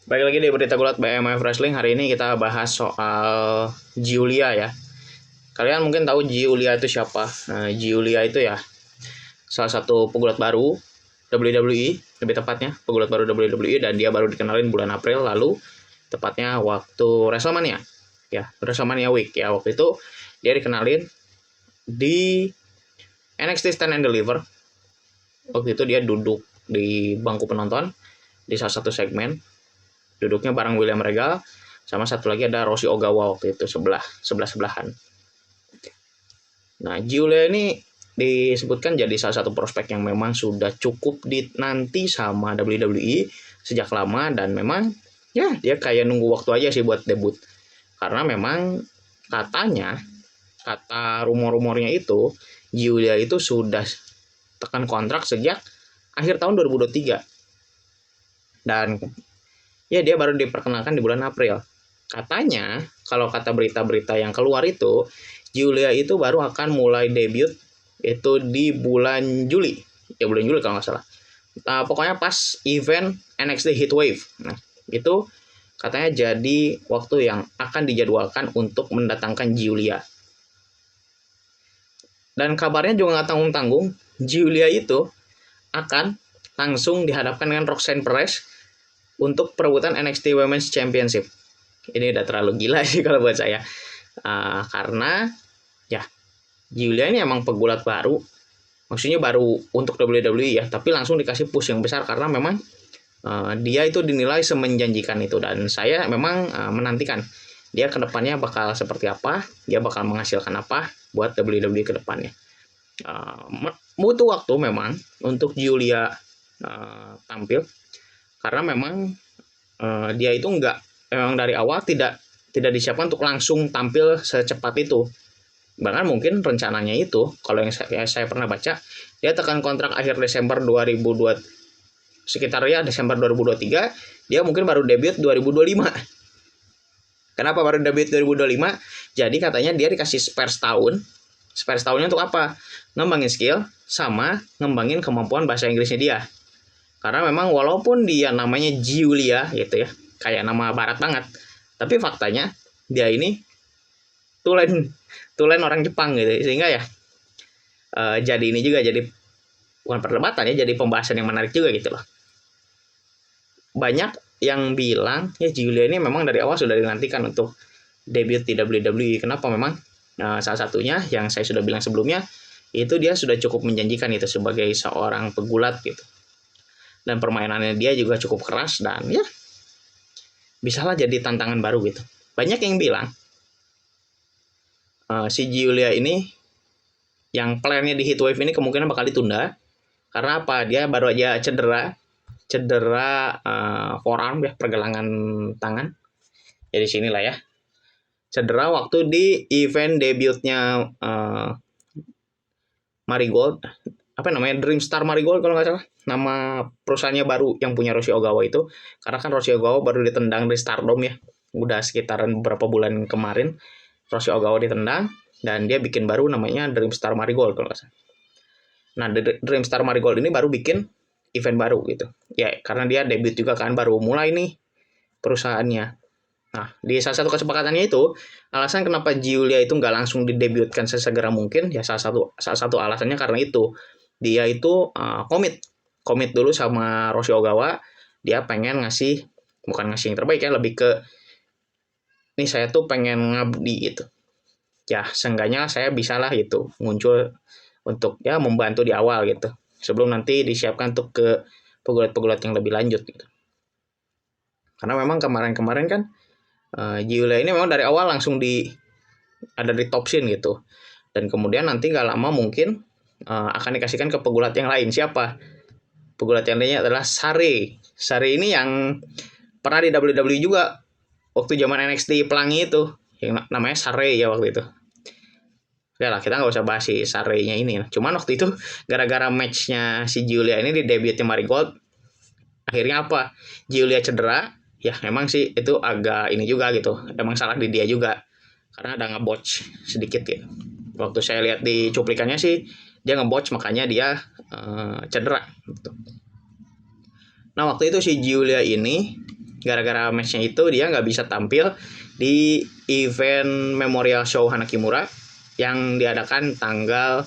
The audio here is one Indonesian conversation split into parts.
Baik lagi di Berita Gulat BMF Wrestling. Hari ini kita bahas soal Giulia ya. Kalian mungkin tahu Giulia itu siapa? Nah, Giulia itu ya salah satu pegulat baru WWE, lebih tepatnya pegulat baru WWE, dan dia baru dikenalin bulan April lalu, tepatnya waktu WrestleMania. Ya, WrestleMania Week ya. Waktu itu dia dikenalin di NXT Stand and Deliver. Waktu itu dia duduk di bangku penonton di salah satu segmen. Duduknya bareng William Regal, sama satu lagi ada Roshi Ogawa waktu itu sebelahan. Nah, Giulia ini disebutkan jadi salah satu prospek yang memang sudah cukup dinanti sama WWE sejak lama, dan memang ya dia kayak nunggu waktu aja sih buat debut. Karena memang kata rumor-rumornya itu Giulia itu sudah tekan kontrak sejak akhir tahun 2023. Dan ya dia baru diperkenalkan di bulan April. Katanya, kalau kata berita-berita yang keluar itu, Giulia itu baru akan mulai debut itu di bulan Juli. Ya bulan Juli kalau nggak salah. Pokoknya pas event NXT Heatwave. Nah, itu katanya jadi waktu yang akan dijadwalkan untuk mendatangkan Giulia. Dan kabarnya juga nggak tanggung-tanggung, Giulia itu akan langsung dihadapkan dengan Roxanne Perez untuk perebutan NXT Women's Championship. Ini udah terlalu gila sih kalau buat saya. Karena ya Giulia ini emang pegulat baru. Maksudnya baru untuk WWE ya, tapi langsung dikasih push yang besar karena memang dia itu dinilai semenjanjikan itu, dan saya memang menantikan dia ke depannya bakal seperti apa, dia bakal menghasilkan apa buat WWE ke depannya. Butuh waktu memang untuk Giulia tampil, karena memang dia itu memang dari awal tidak disiapkan untuk langsung tampil secepat itu. Bahkan mungkin rencananya itu, kalau yang saya pernah baca, dia tekan kontrak akhir Desember 2002, sekitar ya Desember 2023, dia mungkin baru debut 2025. Kenapa baru debut 2025? Jadi katanya dia dikasih spare setahun. Spare setahunnya untuk apa? Ngembangin skill sama ngembangin kemampuan bahasa Inggrisnya dia. Karena memang walaupun dia namanya Giulia gitu ya, kayak nama barat banget, tapi faktanya dia ini tulen orang Jepang gitu, sehingga ya jadi ini juga jadi bukan perdebatan ya, jadi pembahasan yang menarik juga gitu loh. Banyak yang bilang ya Giulia ini memang dari awal sudah dinantikan untuk debut di WWE. Kenapa? Memang salah satunya yang saya sudah bilang sebelumnya, itu dia sudah cukup menjanjikan itu sebagai seorang pegulat gitu. Dan permainannya dia juga cukup keras, dan ya bisalah jadi tantangan baru gitu. Banyak yang bilang si Giulia ini yang plannya di Heatwave ini kemungkinan bakal ditunda. Karena apa? Dia baru aja cedera forearm ya, pergelangan tangan. Jadi sinilah ya. Cedera waktu di event debutnya Marigold, apa namanya, Dream Star Marigold kalau nggak salah, nama perusahaannya baru yang punya Roshi Ogawa itu. Karena kan Roshi Ogawa baru ditendang dari Stardom ya, udah sekitaran beberapa bulan kemarin Roshi Ogawa ditendang, dan dia bikin baru namanya Dream Star Marigold kalau nggak salah. Nah, Dream Star Marigold ini baru bikin event baru gitu ya, karena dia debut juga kan, baru mulai nih perusahaannya. Nah, di salah satu kesepakatannya itu, alasan kenapa Giulia itu nggak langsung didebutkan sesegera mungkin, ya salah satu alasannya karena itu, dia itu komit dulu sama Roshi Ogawa. Dia pengen bukan ngasih yang terbaik ya, lebih ke, nih saya tuh pengen ngabdi gitu. Ya, seenggaknya saya bisalah gitu, muncul untuk ya membantu di awal gitu, sebelum nanti disiapkan untuk ke pegulat-pegulat yang lebih lanjut gitu. Karena memang kemarin-kemarin kan Giulia ini memang dari awal langsung ada di top scene gitu, dan kemudian nanti nggak lama mungkin akan dikasihkan ke pegulat yang lain. Siapa pegulat yang lainnya? Adalah Sarray ini yang pernah di WWE juga waktu zaman NXT Pelangi itu, yang namanya Sarray ya waktu itu. Ya lah, kita nggak usah bahas si Sarray-nya ini. Cuman waktu itu gara-gara matchnya si Giulia ini di debutnya Marigold, akhirnya apa? Giulia cedera. Ya memang sih itu agak ini juga gitu, emang salah di dia juga karena ada ngebotch sedikit gitu. Waktu saya lihat di cuplikannya sih dia ngebotch, makanya dia cedera gitu. Nah, waktu itu si Giulia ini Gara-gara matchnya itu dia nggak bisa tampil di event Memorial Show Hana Kimura yang diadakan tanggal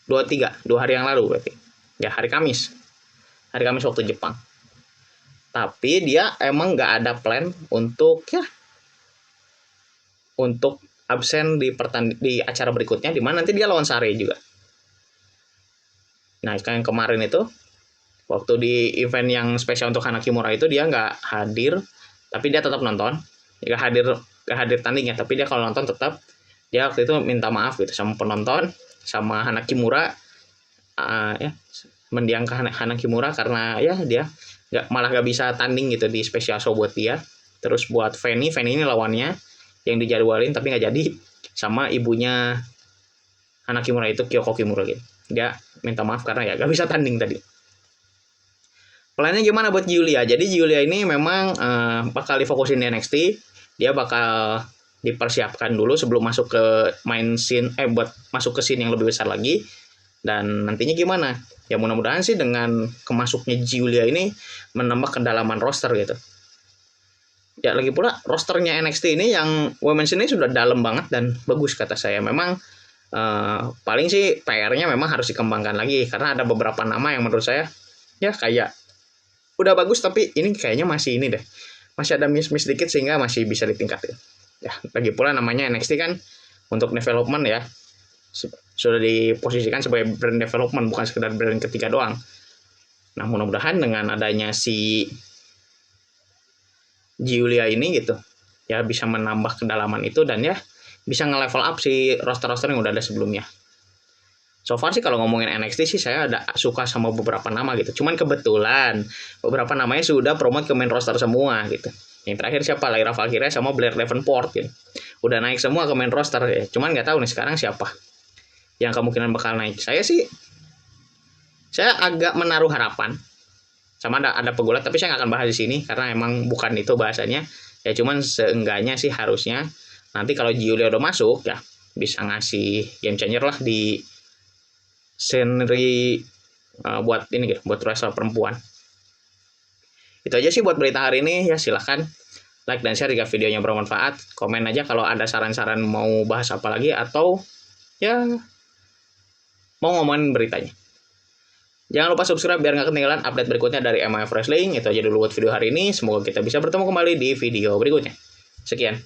23, 2 hari yang lalu berarti. Ya, hari Kamis. Hari Kamis waktu Jepang. Tapi dia emang nggak ada plan untuk absen di acara berikutnya, di mana nanti dia lawan Sare juga. Nah, yang kemarin itu waktu di event yang spesial untuk Hana Kimura itu dia nggak hadir, tapi dia tetap nonton. Nggak hadir tandingnya, tapi dia kalau nonton tetap. Dia waktu itu minta maaf gitu sama penonton, sama Hana Kimura, mendiang ke Hana Kimura karena ya dia malah nggak bisa tanding gitu di special show buat dia. Terus buat Fanny ini lawannya yang dijadwalin tapi nggak jadi, sama ibunya Hana Kimura itu Kyoko Kimura gitu. Dia minta maaf karena ya nggak bisa tanding tadi. Plannya gimana buat Giulia? Jadi Giulia ini memang bakal difokusin di NXT. Dia bakal dipersiapkan dulu sebelum masuk ke main scene, buat masuk ke scene yang lebih besar lagi. Dan nantinya gimana? Ya mudah-mudahan sih dengan kemasuknya Giulia ini menambah kedalaman roster gitu. Ya lagi pula rosternya NXT ini yang women's ini sudah dalam banget dan bagus kata saya. Memang paling sih PR-nya memang harus dikembangkan lagi karena ada beberapa nama yang menurut saya ya kayak udah bagus tapi ini kayaknya masih ini deh. Masih ada miss dikit sehingga masih bisa ditingkatin. Ya, lagi pula namanya NXT kan untuk development ya. Sudah diposisikan sebagai brand development, bukan sekedar brand ketiga doang. Nah, mudah-mudahan dengan adanya si Giulia ini gitu, ya bisa menambah kedalaman itu dan ya bisa nge-level up si roster-roster yang udah ada sebelumnya. So far sih kalau ngomongin NXT sih saya ada suka sama beberapa nama gitu. Cuman kebetulan beberapa namanya sudah promote ke main roster semua gitu. Yang terakhir siapa? Lyra Valkyria sama Blair Davenport gitu. Udah naik semua ke main roster ya. Cuman nggak tahu nih sekarang siapa yang kemungkinan bakal naik. Saya agak menaruh harapan sama ada pegulat, tapi saya nggak akan bahas di sini karena emang bukan itu bahasanya. Ya cuman seenggaknya sih harusnya nanti kalau Giulia udah masuk ya bisa ngasih game changer lah di scenery buat ini gitu, buat wrestler perempuan. Itu aja sih buat berita hari ini. Ya silahkan like dan share jika videonya bermanfaat. Komen aja kalau ada saran-saran mau bahas apa lagi atau ya mau ngomongin beritanya. Jangan lupa subscribe biar nggak ketinggalan update berikutnya dari MIF Wrestling. Itu aja dulu buat video hari ini. Semoga kita bisa bertemu kembali di video berikutnya. Sekian.